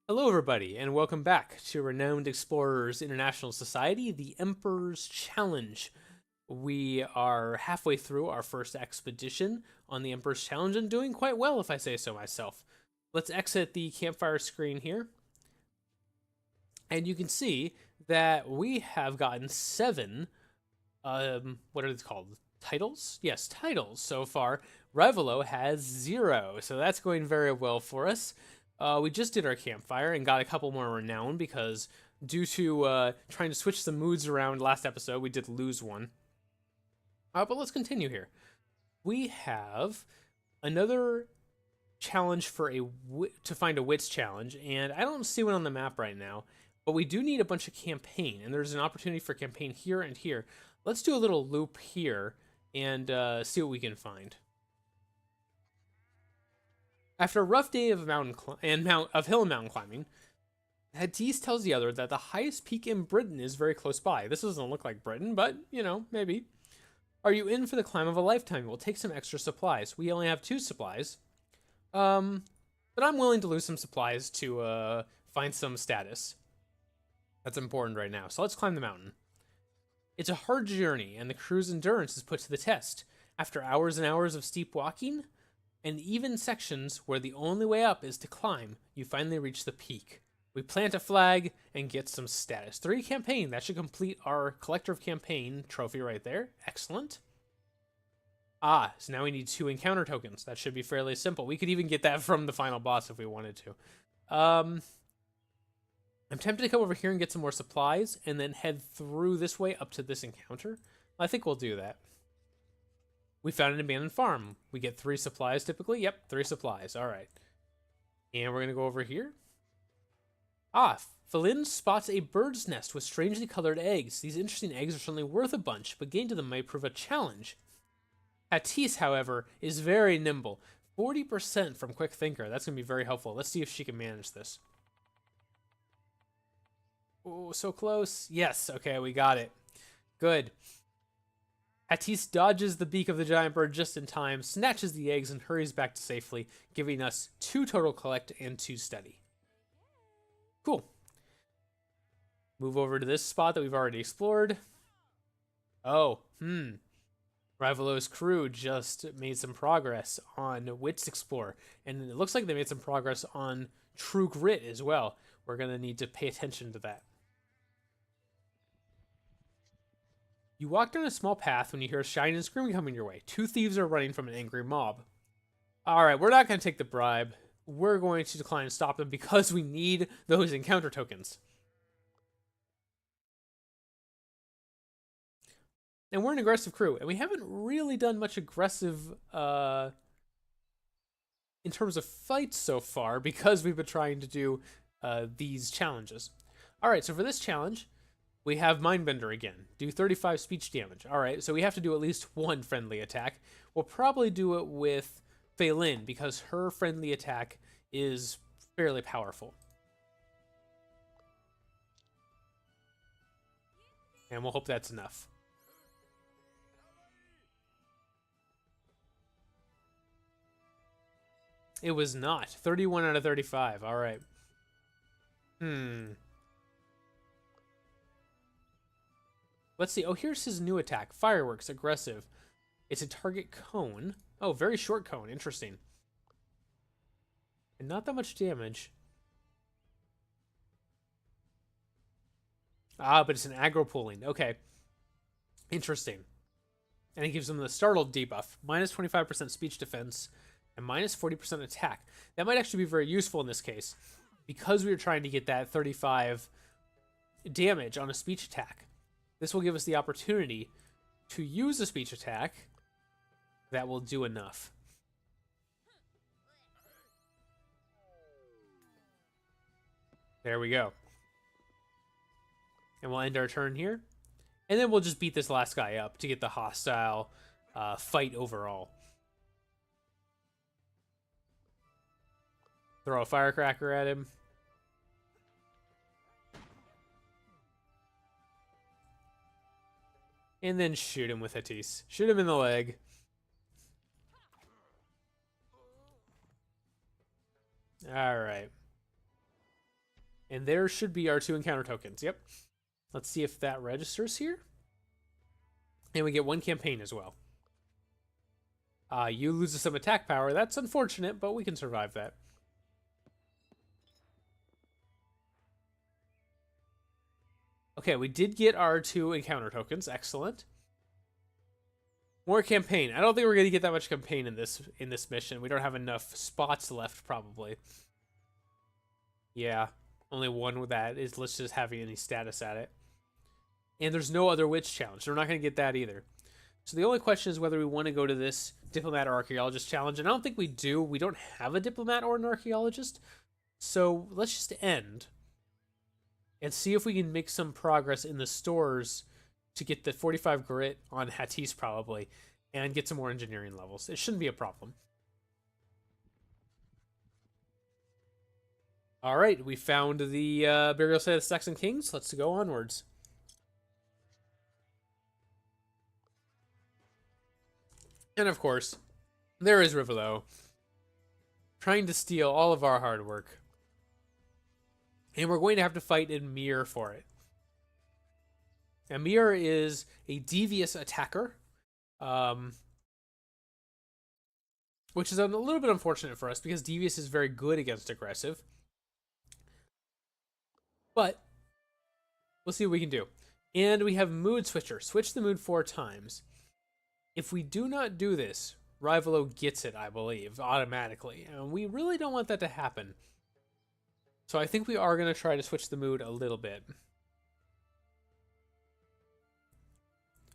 Hello, everybody, and welcome back to Renowned Explorers International Society, the Emperor's Challenge. We are halfway through our first expedition on the Emperor's Challenge and doing quite well, if I say so myself. Let's exit the campfire screen here, and you can see that we have gotten seven, what are they called? Titles? Yes, titles so far. Revelo has 0, so that's going very well for us. We just did our campfire and got a couple more renown because due to trying to switch the moods around last episode, we did lose one. But let's continue here. We have another challenge for to find a wits challenge, and I don't see one on the map right now, but we do need a bunch of campaign, and there's an opportunity for campaign here and here. Let's do a little loop here and see what we can find. After a rough day of hill and mountain climbing, Hadis tells the other that the highest peak in Britain is very close by. This doesn't look like Britain, but, maybe. Are you in for the climb of a lifetime? We'll take some extra supplies. We only have 2 supplies. But I'm willing to lose some supplies to find some status. That's important right now. So let's climb the mountain. It's a hard journey, and the crew's endurance is put to the test. After hours and hours of steep walking, and even sections where the only way up is to climb, you finally reach the peak. We plant a flag and get some status. 3 campaign. That should complete our Collector of Campaign trophy right there. Excellent. So now we need 2 encounter tokens. That should be fairly simple. We could even get that from the final boss if we wanted to. I'm tempted to come over here and get some more supplies and then head through this way up to this encounter. I think we'll do that. We found an abandoned farm. We get 3 supplies typically. Yep, 3 supplies. All right. And we're going to go over here. Felin spots a bird's nest with strangely colored eggs. These interesting eggs are certainly worth a bunch, but getting to them might prove a challenge. Hattis, however, is very nimble. 40% from Quick Thinker. That's going to be very helpful. Let's see if she can manage this. Oh, so close. Yes, okay, we got it. Good. Hattis dodges the beak of the giant bird just in time, snatches the eggs, and hurries back to safely, giving us 2 total collect and 2 study. Cool. Move over to this spot that we've already explored. Rivalos' crew just made some progress on Wits Explore, and it looks like they made some progress on True Grit as well. We're going to need to pay attention to that. You walk down a small path when you hear a shouting and screaming coming your way. 2 thieves are running from an angry mob. Alright, we're not going to take the bribe. We're going to decline and stop them because we need those encounter tokens. And we're an aggressive crew, and we haven't really done much aggressive in terms of fights so far because we've been trying to do these challenges. Alright, so for this challenge, we have Mindbender again. Do 35 speech damage. Alright, so we have to do at least 1 friendly attack. We'll probably do it with Feilin because her friendly attack is fairly powerful. And we'll hope that's enough. It was not. 31 out of 35. Alright. Let's see. Oh, here's his new attack. Fireworks. Aggressive. It's a target cone. Oh, very short cone. Interesting. And not that much damage. But it's an aggro pooling. Okay. Interesting. And it gives them the startled debuff. Minus 25% speech defense and minus 40% attack. That might actually be very useful in this case because we were trying to get that 35 damage on a speech attack. This will give us the opportunity to use a speech attack that will do enough. There we go. And we'll end our turn here. And then we'll just beat this last guy up to get the hostile fight overall. Throw a firecracker at him. And then shoot him with Hattis. Shoot him in the leg. Alright. And there should be our 2 encounter tokens. Yep. Let's see if that registers here. And we get 1 campaign as well. You lose some attack power. That's unfortunate, but we can survive that. Okay, we did get our 2 encounter tokens. Excellent. More campaign. I don't think we're going to get that much campaign in this mission. We don't have enough spots left, probably. Yeah, only 1 with that is listed as having any status at it. And there's no other witch challenge, so we're not going to get that either. So the only question is whether we want to go to this diplomat or archaeologist challenge, and I don't think we do. We don't have a diplomat or an archaeologist, so let's just end and see if we can make some progress in the stores to get the 45 grit on Hattis probably, and get some more engineering levels. It shouldn't be a problem. All right, we found the burial site of the Saxon Kings. Let's go onwards. And of course, there is Rivolo, trying to steal all of our hard work. And we're going to have to fight Emir for it. Emir is a devious attacker, which is a little bit unfortunate for us because devious is very good against aggressive. But we'll see what we can do. And we have mood switcher. Switch the mood 4 times. If we do not do this, Rivolo gets it, I believe, automatically. And we really don't want that to happen. So I think we are going to try to switch the mood a little bit.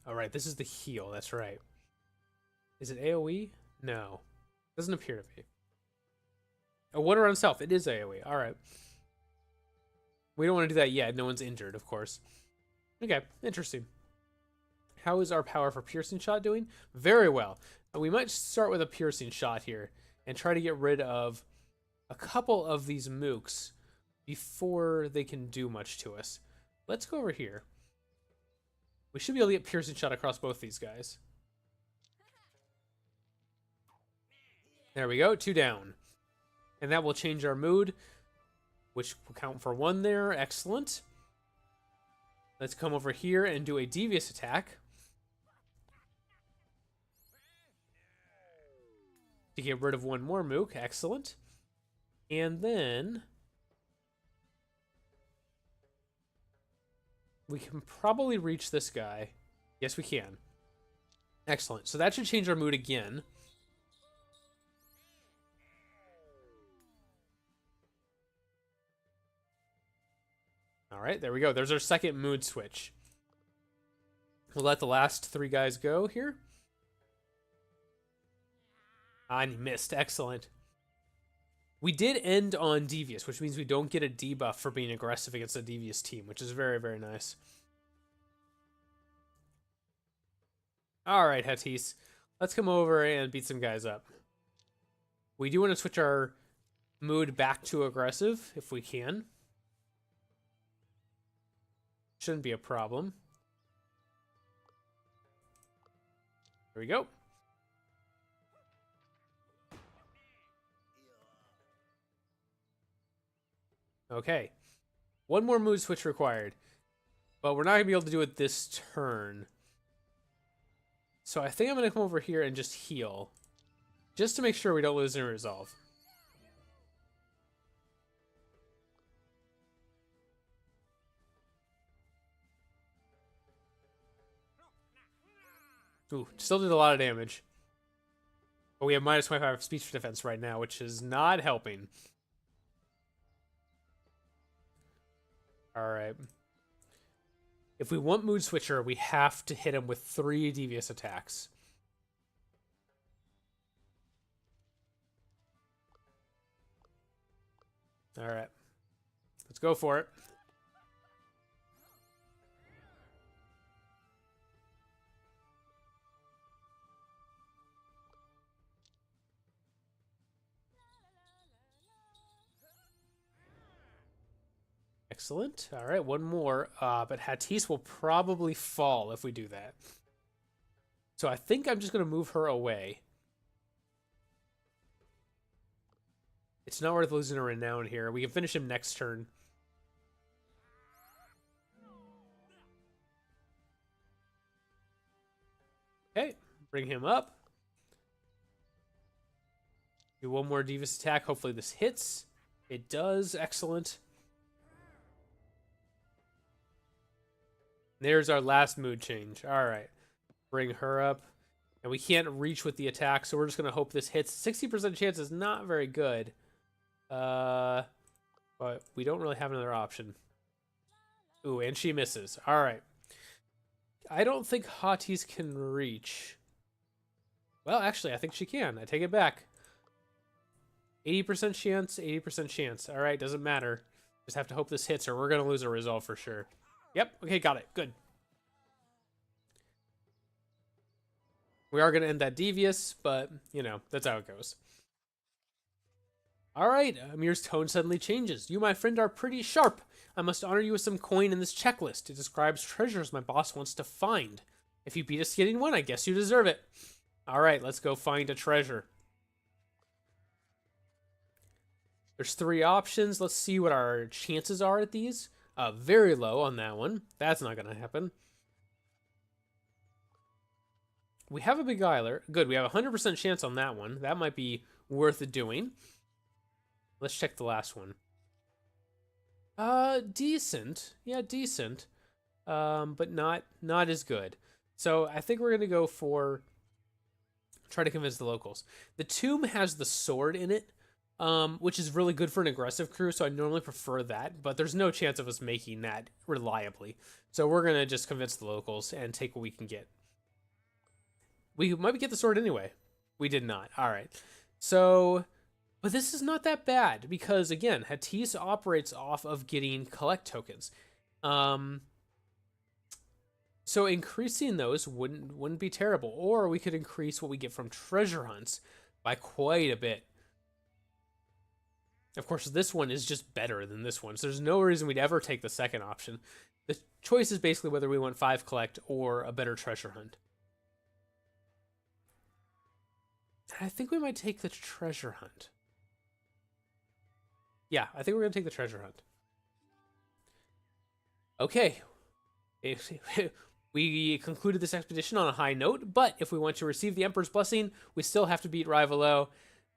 Alright, this is the heal, that's right. Is it AoE? No. Doesn't appear to be. Oh, water on self. It is AoE. Alright. We don't want to do that yet. No one's injured, of course. Okay, interesting. How is our power for piercing shot doing? Very well. We might start with a piercing shot here and try to get rid of a couple of these mooks before they can do much to us. Let's go over here. We should be able to get piercing shot across both these guys. There we go, 2 down. And that will change our mood, which will count for 1 there. Excellent. Let's come over here and do a devious attack to get rid of 1 more mook. Excellent. And then we can probably reach this guy. Yes, we can. Excellent. So that should change our mood again. All right, there we go. There's our second mood switch. We'll let the last 3 guys go here. And he missed. Excellent. We did end on Devious, which means we don't get a debuff for being aggressive against a Devious team, which is very, very nice. Alright, Hattis. Let's come over and beat some guys up. We do want to switch our mood back to aggressive, if we can. Shouldn't be a problem. There we go. Okay. 1 more mood switch required. But we're not going to be able to do it this turn. So I think I'm going to come over here and just heal. Just to make sure we don't lose any resolve. Ooh, still did a lot of damage. But we have minus 25 speech defense right now, which is not helping. Alright. If we want Mood Switcher, we have to hit him with 3 devious attacks. Alright. Let's go for it. Excellent. All right, 1 more. But Hattis will probably fall if we do that. So I think I'm just going to move her away. It's not worth losing a renown here. We can finish him next turn. Okay, bring him up. Do one more devious attack. Hopefully this hits. It does. Excellent. There's our last mood change. All right. Bring her up. And we can't reach with the attack, so we're just going to hope this hits. 60% chance is not very good. But we don't really have another option. Ooh, and she misses. All right. I don't think Hotties can reach. Well, actually, I think she can. I take it back. 80% chance, 80% chance. All right, doesn't matter. Just have to hope this hits or we're going to lose a resolve for sure. Yep, okay, got it. Good. We are going to end that devious, but, you know, that's how it goes. All right, Amir's tone suddenly changes. You, my friend, are pretty sharp. I must honor you with some coin in this checklist. It describes treasures my boss wants to find. If you beat us getting one, I guess you deserve it. All right, let's go find a treasure. There's 3 options. Let's see what our chances are at these. Very low on that one. That's not going to happen. We have a beguiler. Good, we have a 100% chance on that one. That might be worth doing. Let's check the last one. Decent. Yeah, decent. But not as good. So I think we're going to go for... try to convince the locals. The tomb has the sword in it, which is really good for an aggressive crew, so I normally prefer that, but there's no chance of us making that reliably. So we're going to just convince the locals and take what we can get. We might get the sword anyway. We did not. All right. So, but this is not that bad because, again, Hattis operates off of getting collect tokens. So increasing those wouldn't be terrible. Or we could increase what we get from treasure hunts by quite a bit. Of course, this one is just better than this one, so there's no reason we'd ever take the second option. The choice is basically whether we want 5 collect or a better treasure hunt. I think we might take the treasure hunt. Yeah, I think we're going to take the treasure hunt. Okay. We concluded this expedition on a high note, but if we want to receive the Emperor's blessing, we still have to beat Rivalo.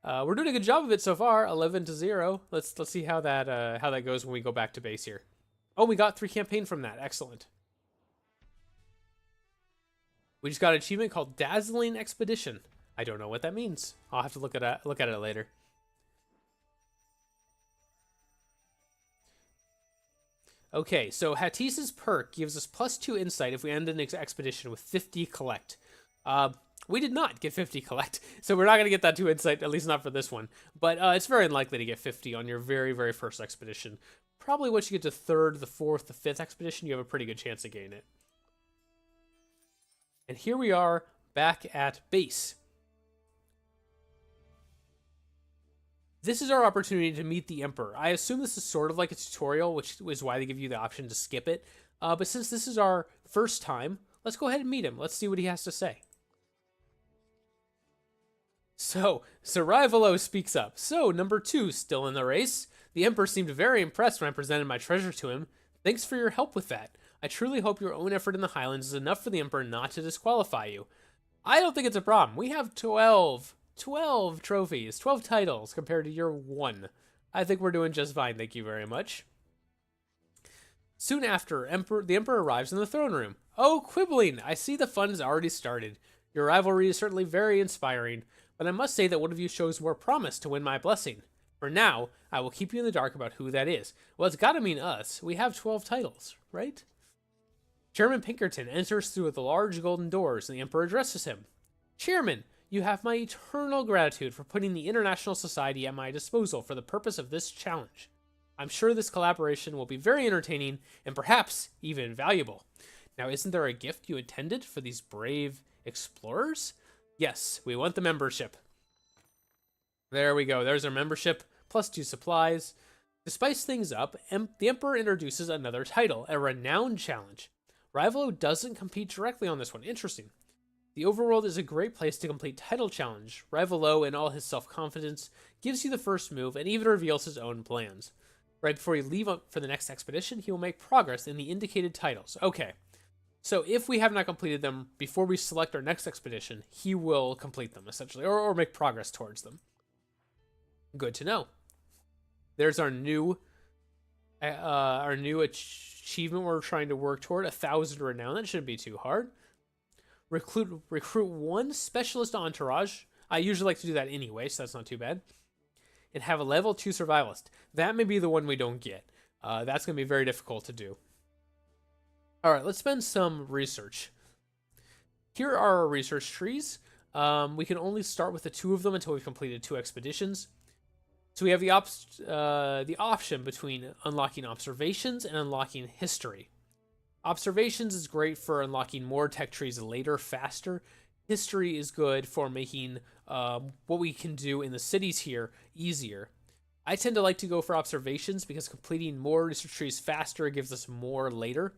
We're doing a good job of it so far, 11-0. Let's see how that goes when we go back to base here. Oh, we got 3 campaign from that. Excellent. We just got an achievement called Dazzling Expedition. I don't know what that means. I'll have to look at it later. Okay, so Hattis's perk gives us +2 insight if we end an expedition with 50 collect. We did not get 50 collect, so we're not going to get that 2 insight, at least not for this one. But it's very unlikely to get 50 on your very, very first expedition. Probably once you get to 3rd, the 4th, the 5th expedition, you have a pretty good chance of getting it. And here we are back at base. This is our opportunity to meet the Emperor. I assume this is sort of like a tutorial, which is why they give you the option to skip it. But since this is our first time, let's go ahead and meet him. Let's see what he has to say. So Rivalo speaks up. So, number 2, still in the race? The Emperor seemed very impressed when I presented my treasure to him. Thanks for your help with that. I truly hope your own effort in the Highlands is enough for the Emperor not to disqualify you. I don't think it's a problem. We have 12 trophies, 12 titles compared to your 1. I think we're doing just fine, thank you very much. Soon after, the Emperor arrives in the throne room. Oh, quibbling! I see the fun has already started. Your rivalry is certainly very inspiring, but I must say that one of you shows more promise to win my blessing. For now, I will keep you in the dark about who that is. Well, it's gotta mean us. We have 12 titles, right? Chairman Pinkerton enters through the large golden doors, and the Emperor addresses him. Chairman, you have my eternal gratitude for putting the International Society at my disposal for the purpose of this challenge. I'm sure this collaboration will be very entertaining and perhaps even valuable. Now, isn't there a gift you intended for these brave explorers? Yes, we want the membership. There we go. There's our membership, +2 supplies. To spice things up, the Emperor introduces another title, a renowned challenge. Rivalo doesn't compete directly on this one. Interesting. The overworld is a great place to complete title challenge. Rivalo, in all his self-confidence, gives you the first move and even reveals his own plans. Right before you leave for the next expedition, he will make progress in the indicated titles. Okay. So if we have not completed them before we select our next expedition, he will complete them essentially, or make progress towards them. Good to know. There's our new achievement we're trying to work toward, 1,000 renown. That shouldn't be too hard. Recruit one specialist entourage. I usually like to do that anyway, so that's not too bad. And have a level 2 survivalist. That may be the one we don't get. That's going to be very difficult to do. All right, let's spend some research. Here are our research trees. We can only start with the 2 of them until we've completed 2 expeditions. So we have the option between unlocking observations and unlocking history. Observations is great for unlocking more tech trees later, faster. History is good for making what we can do in the cities here easier. I tend to like to go for observations because completing more research trees faster gives us more later.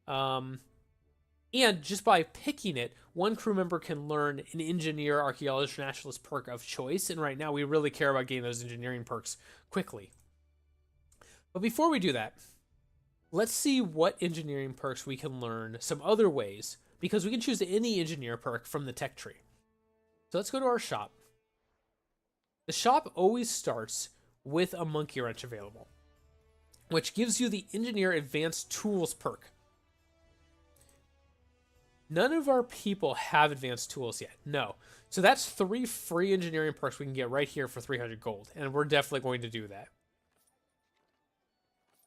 And just by picking it, one crew member can learn an engineer, archaeologist, naturalist perk of choice. And right now we really care about getting those engineering perks quickly. But before we do that, let's see what engineering perks we can learn some other ways, because we can choose any engineer perk from the tech tree. So let's go to our shop. The shop always starts with a monkey wrench available, which gives you the engineer advanced tools perk. None of our people have advanced tools yet. No. So that's 3 free engineering perks we can get right here for 300 gold. And we're definitely going to do that.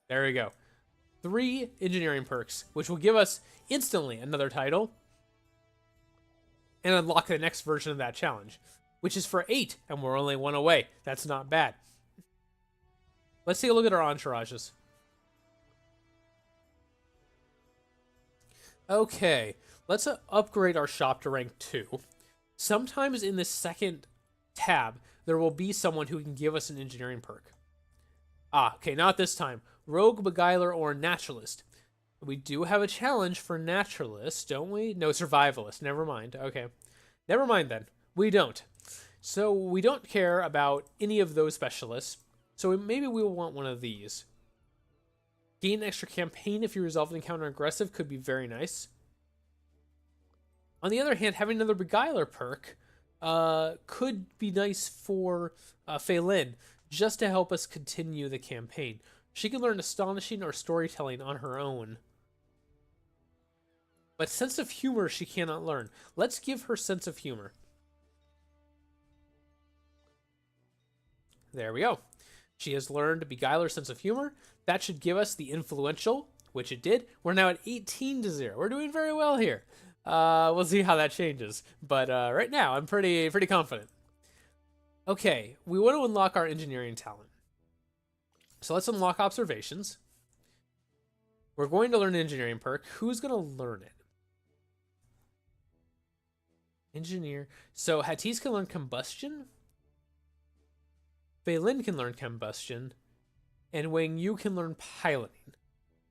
There we go. 3 engineering perks, which will give us instantly another title. And unlock the next version of that challenge, which is for 8. And we're only 1 away. That's not bad. Let's take a look at our entourages. Okay. Let's upgrade our shop to rank 2. Sometimes in the second tab, there will be someone who can give us an engineering perk. Okay, not this time. Rogue, Beguiler, or Naturalist. We do have a challenge for Naturalist, don't we? No, Survivalist. Never mind. Okay. Never mind then. We don't. So we don't care about any of those specialists. So maybe we'll want one of these. Gain an extra campaign if you resolve an encounter aggressive could be very nice. On the other hand, having another Beguiler perk could be nice for Feilin, just to help us continue the campaign. She can learn Astonishing or Storytelling on her own. But Sense of Humor she cannot learn. Let's give her Sense of Humor. There we go. She has learned Beguiler, Sense of Humor. That should give us the Influential, which it did. We're now at 18-0. We're doing very well here. We'll see how that changes. But right now, I'm pretty confident. Okay, we want to unlock our engineering talent. So let's unlock observations. We're going to learn an engineering perk. Who's going to learn it? Engineer. So Hatis can learn combustion. Feilin can learn combustion. And Wang Yu can learn piloting.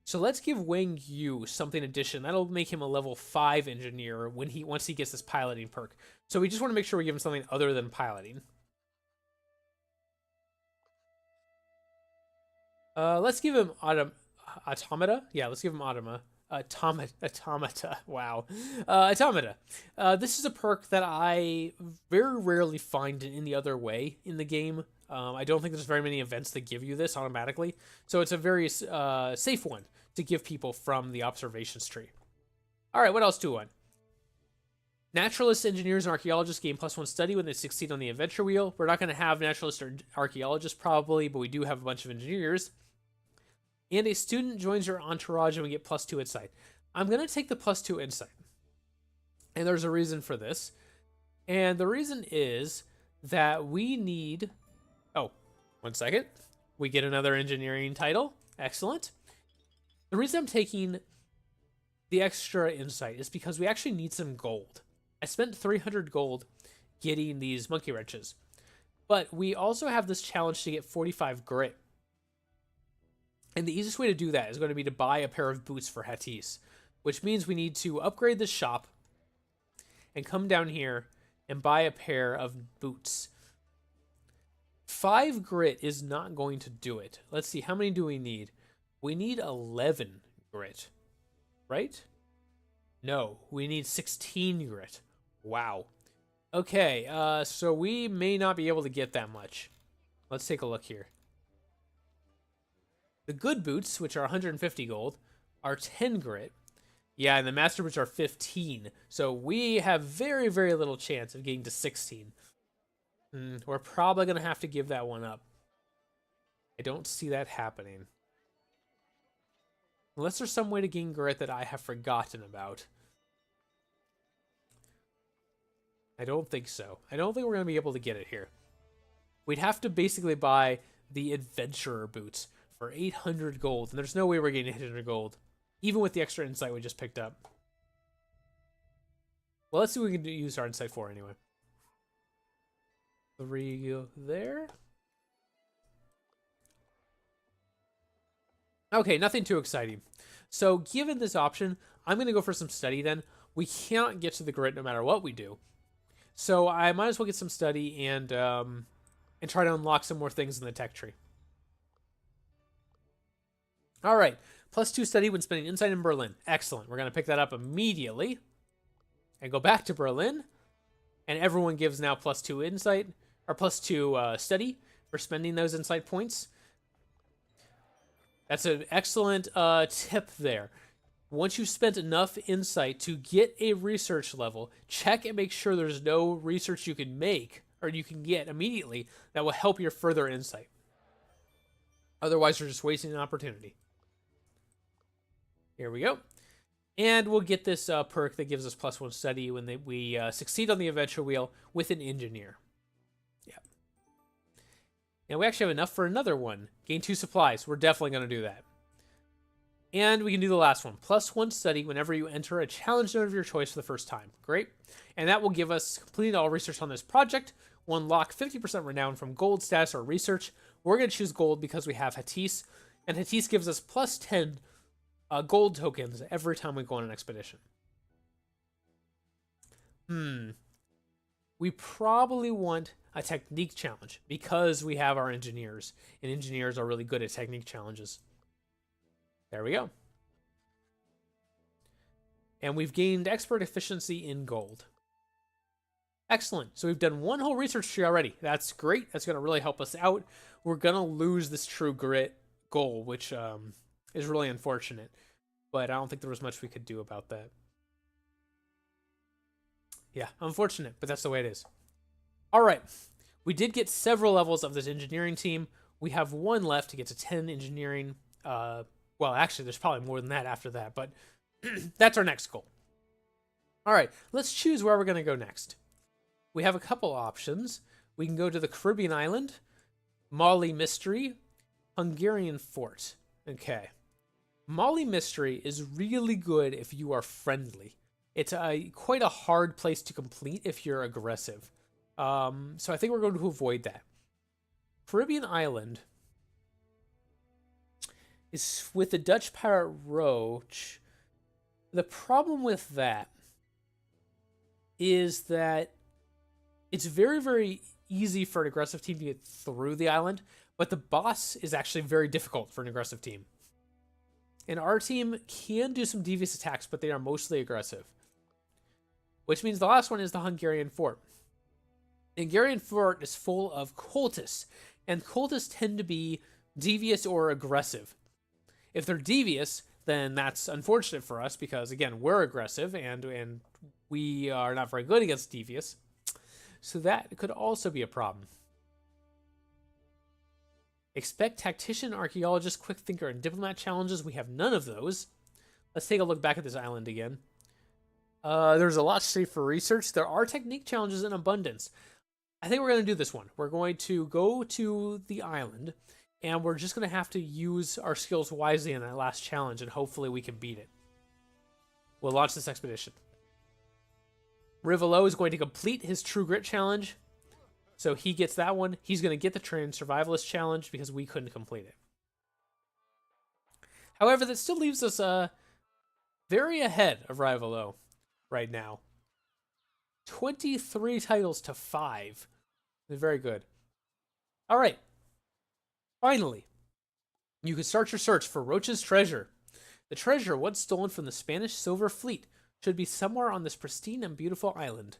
So let's give Wang Yu something addition. That'll make him a level 5 engineer once he gets this piloting perk. So we just want to make sure we give him something other than piloting. Let's give him automata. Yeah, let's give him automata. Wow. Automata. This is a perk that I very rarely find in any other way in the game. I don't think there's very many events that give you this automatically. So it's a very safe one to give people from the observations tree. All right, what else do we want? Naturalists, engineers, and archaeologists gain +1 study when they succeed on the adventure wheel. We're not going to have naturalists or archaeologists probably, but we do have a bunch of engineers. And a student joins your entourage and we get +2 insight. I'm going to take the +2 insight. And there's a reason for this. And the reason is that we need... Oh, 1 second. We get another engineering title. Excellent. The reason I'm taking the extra insight is because we actually need some gold. I spent 300 gold getting these monkey wrenches. But we also have this challenge to get 45 grit. And the easiest way to do that is going to be to buy a pair of boots for Hatis, which means we need to upgrade the shop and come down here and buy a pair of boots. 5 grit is not going to do it. Let's see, how many do we need? We need 11 grit, right? No, we need 16 grit. Wow. Okay, so we may not be able to get that much. Let's take a look here. The good boots, which are 150 gold, are 10 grit. Yeah, and the master boots are 15. So we have very, very little chance of getting to 16. We're probably going to have to give that one up. I don't see that happening. Unless there's some way to gain grit that I have forgotten about. I don't think so. I don't think we're going to be able to get it here. We'd have to basically buy the adventurer boots for 800 gold. And there's no way we're getting 800 gold. Even with the extra insight we just picked up. Well, let's see what we can use our insight for anyway. 3 there. Okay, nothing too exciting. So given this option, I'm going to go for some study then. We cannot get to the grit no matter what we do. So I might as well get some study and try to unlock some more things in the tech tree. All right, +2 study when spending insight in Berlin. Excellent. We're going to pick that up immediately and go back to Berlin. And everyone gives now +2 insight or +2 study for spending those insight points. That's an excellent tip there. Once you've spent enough insight to get a research level, check and make sure there's no research you can make or you can get immediately that will help your further insight. Otherwise, you're just wasting an opportunity. Here we go. And we'll get this perk that gives us +1 study when we succeed on the adventure wheel with an engineer. Yeah. And we actually have enough for another one. Gain 2 supplies. We're definitely going to do that. And we can do the last one. +1 study whenever you enter a challenge node of your choice for the first time. Great. And that will give us completed all research on this project. We'll unlock 50% renown from gold status or research. We're going to choose gold because we have Hattis. And Hattis gives us +10 gold tokens every time we go on an expedition. We probably want a technique challenge because we have our engineers. And engineers are really good at technique challenges. There we go. And we've gained expert efficiency in gold. Excellent. So we've done one whole research tree already. That's great. That's going to really help us out. We're going to lose this true grit goal, which is really unfortunate. But I don't think there was much we could do about that. Yeah, unfortunate, but that's the way it is. All right. We did get several levels of this engineering team. We have one left to get to 10 engineering. Well, actually, there's probably more than that after that, but that's our next goal. All right, let's choose where we're going to go next. We have a couple options. We can go to the Caribbean island, Mali Mystery, Hungarian Fort. Okay. Mali Mystery is really good if you are friendly. It's quite a hard place to complete if you're aggressive. So I think we're going to avoid that. Caribbean island is with the Dutch pirate Roach. The problem with that is that it's very, very easy for an aggressive team to get through the island, but the boss is actually very difficult for an aggressive team. And our team can do some devious attacks, but they are mostly aggressive. Which means the last one is the Hungarian Fort. The Hungarian Fort is full of cultists, and cultists tend to be devious or aggressive. If they're devious, then that's unfortunate for us because, again, we're aggressive and we are not very good against devious. So that could also be a problem. Expect tactician, archaeologist, quick thinker, and diplomat challenges. We have none of those. Let's take a look back at this island again. There's a lot to say for research. There are technique challenges in abundance. I think we're going to do this one. We're going to go to the island, and we're just going to have to use our skills wisely in that last challenge, and hopefully we can beat it. We'll launch this expedition. Rivelo is going to complete his True Grit challenge. So he gets that one. He's going to get the Trained Survivalist challenge because we couldn't complete it. However, that still leaves us very ahead of Rivelo right now. 23 titles to 5. Very good. All right. Finally, you can start your search for Roach's treasure. The treasure, once stolen from the Spanish Silver Fleet, should be somewhere on this pristine and beautiful island.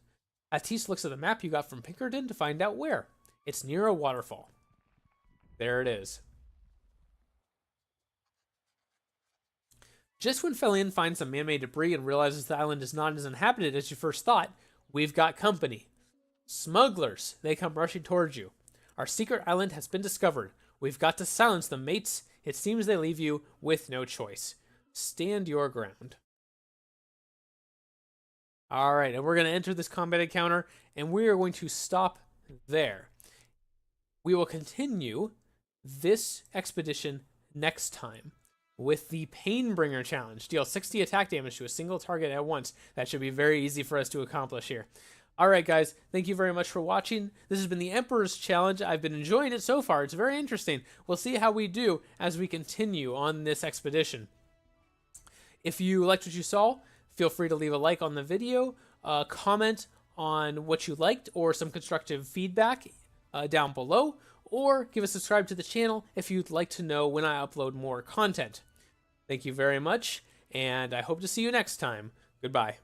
Atis looks at the map you got from Pinkerton to find out where. It's near a waterfall. There it is. Just when Felian finds some man-made debris and realizes the island is not as inhabited as you first thought, we've got company. Smugglers. They come rushing towards you. Our secret island has been discovered. We've got to silence them, mates. It seems they leave you with no choice. Stand your ground. Alright, and we're going to enter this combat encounter, and we are going to stop there. We will continue this expedition next time with the Painbringer challenge. Deal 60 attack damage to a single target at once. That should be very easy for us to accomplish here. Alright guys, thank you very much for watching. This has been the Emperor's Challenge. I've been enjoying it so far. It's very interesting. We'll see how we do as we continue on this expedition. If you liked what you saw, feel free to leave a like on the video, comment on what you liked or some constructive feedback down below, or give a subscribe to the channel if you'd like to know when I upload more content. Thank you very much, and I hope to see you next time. Goodbye.